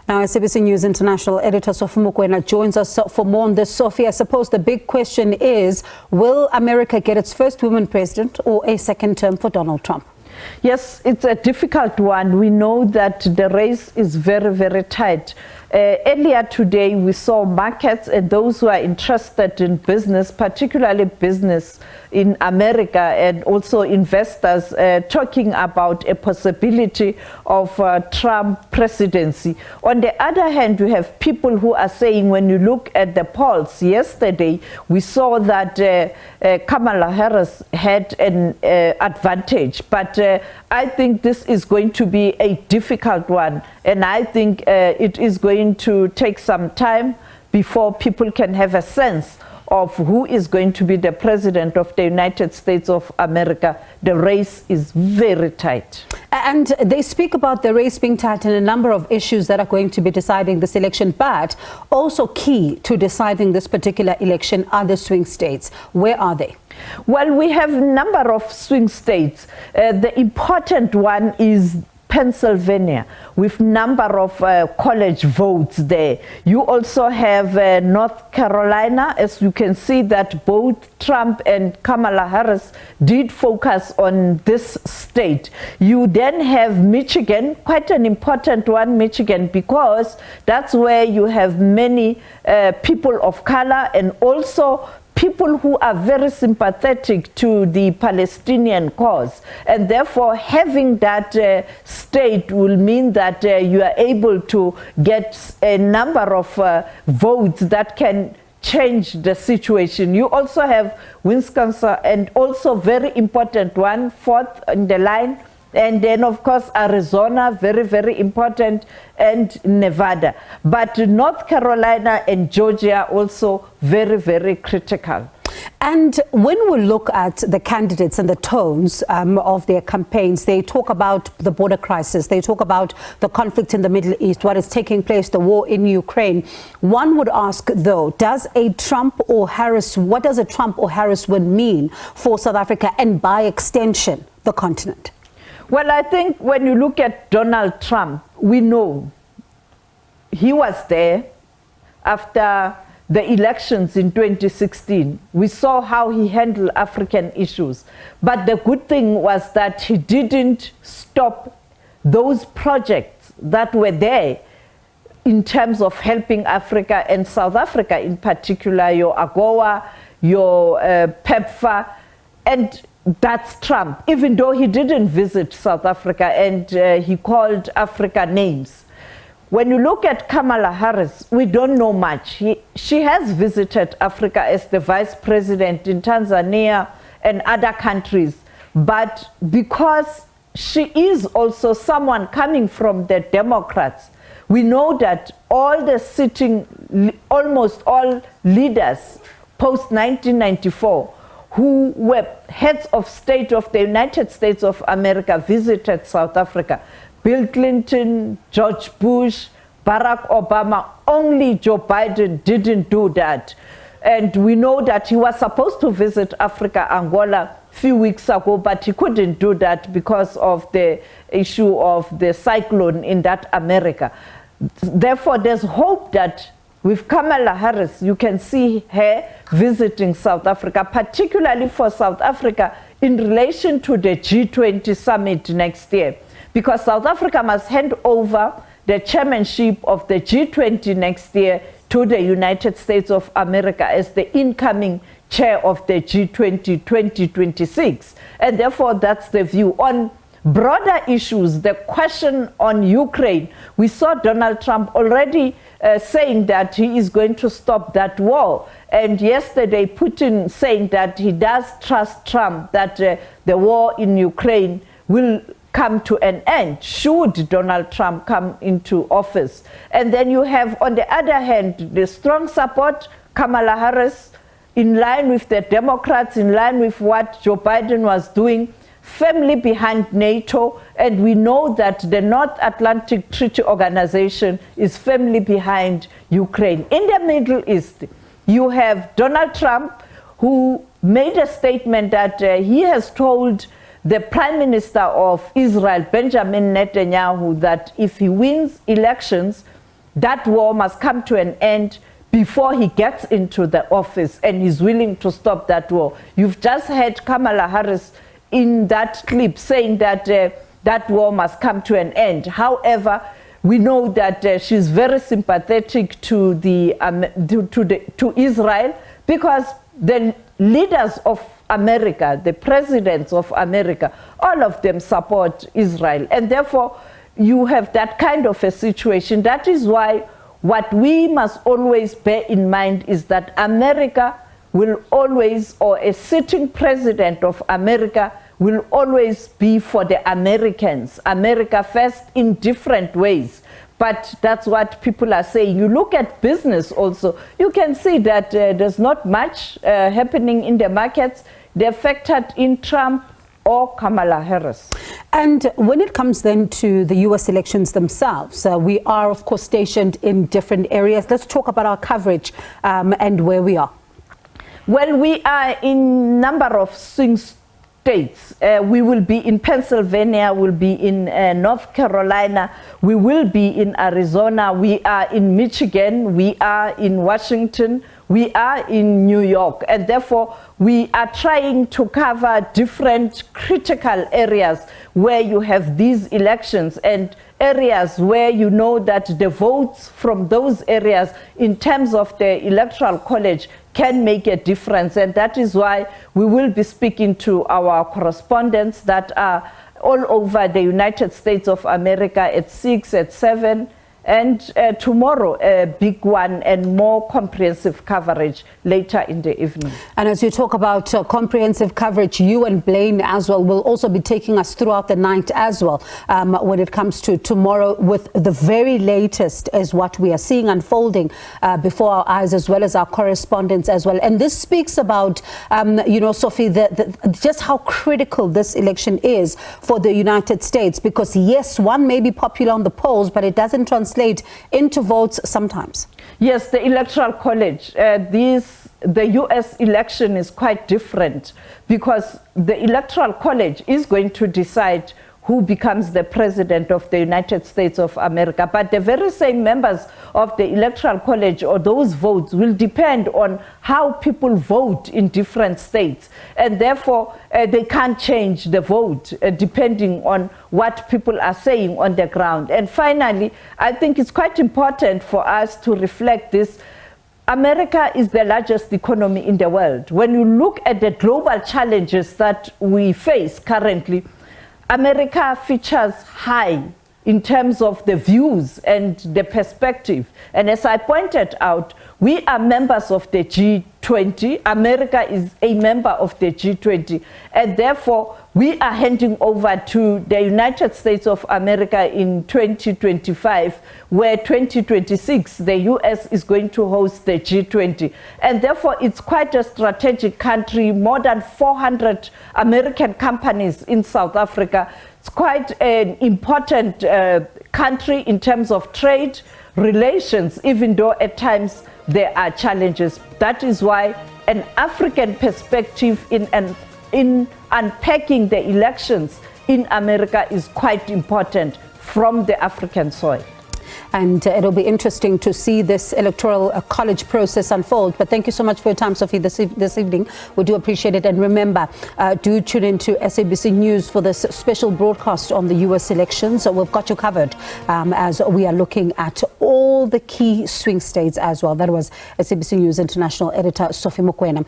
Now, SABC News International editor Sophie Mokoena joins us for more on this. Sophie, I suppose the big question is, will America get its first woman president or a second term for Donald Trump? Yes, it's a difficult one. We know that the race is very, very tight. Earlier today, we saw markets and those who are interested in business, particularly business in America, and also investors talking about a possibility of Trump presidency. On the other hand, you have people who are saying, when you look at the polls yesterday, we saw that Kamala Harris had an advantage. But I think this is going to be a difficult one. And I think it is going to take some time before people can have a sense of who is going to be the president of the United States of America. The race is very tight. And they speak about the race being tight and a number of issues that are going to be deciding this election, but also key to deciding this particular election are the swing states. Where are they? Well, we have a number of swing states. The important one is Pennsylvania, with number of college votes there. You also have North Carolina, as you can see that both Trump and Kamala Harris did focus on this state. You then have Michigan, quite an important one, Michigan, because that's where you have many people of color and also people who are very sympathetic to the Palestinian cause. And therefore, having that state will mean that you are able to get a number of votes that can change the situation. You also have Wisconsin, and also very important one, fourth in the line. And then, of course, Arizona, very, very important, and Nevada. But North Carolina and Georgia also very, very critical. And when we look at the candidates and the tones of their campaigns, they talk about the border crisis, they talk about the conflict in the Middle East, what is taking place, the war in Ukraine. One would ask, though, does a Trump or Harris, what does a Trump or Harris win mean for South Africa and by extension, the continent? Well, I think when you look at Donald Trump, we know he was there after the elections in 2016. We saw how he handled African issues. But the good thing was that he didn't stop those projects that were there in terms of helping Africa and South Africa, in particular, your AGOA, your PEPFAR, and that's Trump, even though he didn't visit South Africa and he called Africa names. When you look at Kamala Harris, we don't know much. She has visited Africa as the vice president in Tanzania and other countries. But because she is also someone coming from the Democrats, we know that all the sitting, almost all leaders post-1994 who were heads of state of the United States of America visited South Africa. Bill Clinton, George Bush, Barack Obama, only Joe Biden didn't do that. And we know that he was supposed to visit Africa, Angola, a few weeks ago, but he couldn't do that because of the issue of the cyclone in that America. Therefore, there's hope that with Kamala Harris, you can see her visiting South Africa, particularly for South Africa in relation to the G20 summit next year. Because South Africa must hand over the chairmanship of the G20 next year to the United States of America as the incoming chair of the G20 2026. And therefore, that's the view. On broader issues, the question on Ukraine, we saw Donald Trump already saying that he is going to stop that war. And yesterday, Putin saying that he does trust Trump, that the war in Ukraine will come to an end should Donald Trump come into office. And then you have, on the other hand, the strong support, Kamala Harris, in line with the Democrats, in line with what Joe Biden was doing, firmly behind NATO, and we know that the North Atlantic Treaty Organization is firmly behind Ukraine. In the Middle East, you have Donald Trump, who made a statement that he has told the Prime Minister of Israel, Benjamin Netanyahu, that if he wins elections, that war must come to an end before he gets into the office and he's willing to stop that war. You've just heard Kamala Harris in that clip saying that that war must come to an end. However, we know that she's very sympathetic to to Israel, because the leaders of America, the presidents of America, all of them support Israel, and therefore you have that kind of a situation. That is why what we must always bear in mind is that America will always, or a sitting president of America will always be for the Americans. America first in different ways. But that's what people are saying. You look at business also, you can see that there's not much happening in the markets. They're factored in Trump or Kamala Harris. And when it comes then to the U.S. elections themselves, we are, of course, stationed in different areas. Let's talk about our coverage and where we are. Well, we are in number of swing states. We will be in Pennsylvania, we'll be in North Carolina, we will be in Arizona, we are in Michigan, we are in Washington, we are in New York, and therefore we are trying to cover different critical areas where you have these elections, and areas where you know that the votes from those areas in terms of the Electoral College can make a difference. And that is why we will be speaking to our correspondents that are all over the United States of America at 6, at 7, and tomorrow a big one and more comprehensive coverage later in the evening. And as you talk about comprehensive coverage, you and Blaine as well will also be taking us throughout the night as well when it comes to tomorrow, with the very latest as what we are seeing unfolding before our eyes, as well as our correspondents as well. And this speaks about, you know, Sophie, just how critical this election is for the United States, because yes, one may be popular on the polls, but it doesn't translate into votes sometimes. Yes, the Electoral College, the US election is quite different, because the Electoral College is going to decide who becomes the president of the United States of America. But the very same members of the Electoral College, or those votes, will depend on how people vote in different states. And therefore, they can't change the vote depending on what people are saying on the ground. And finally, I think it's quite important for us to reflect this. America is the largest economy in the world. When you look at the global challenges that we face currently, America features high in terms of the views and the perspective. And as I pointed out, we are members of the G20. America is a member of the G20. And therefore, we are handing over to the United States of America in 2025, where 2026, the US is going to host the G20. And therefore, it's quite a strategic country, more than 400 American companies in South Africa. It's quite an important country in terms of trade relations, even though at times there are challenges. That is why an African perspective in unpacking the elections in America is quite important from the African soil. And it'll be interesting to see this electoral college process unfold. But thank you so much for your time, Sophie, this evening. We do appreciate it. And remember, do tune into SABC News for this special broadcast on the U.S. elections. So we've got you covered as we are looking at all the key swing states as well. That was SABC News International Editor Sophie Mokoena.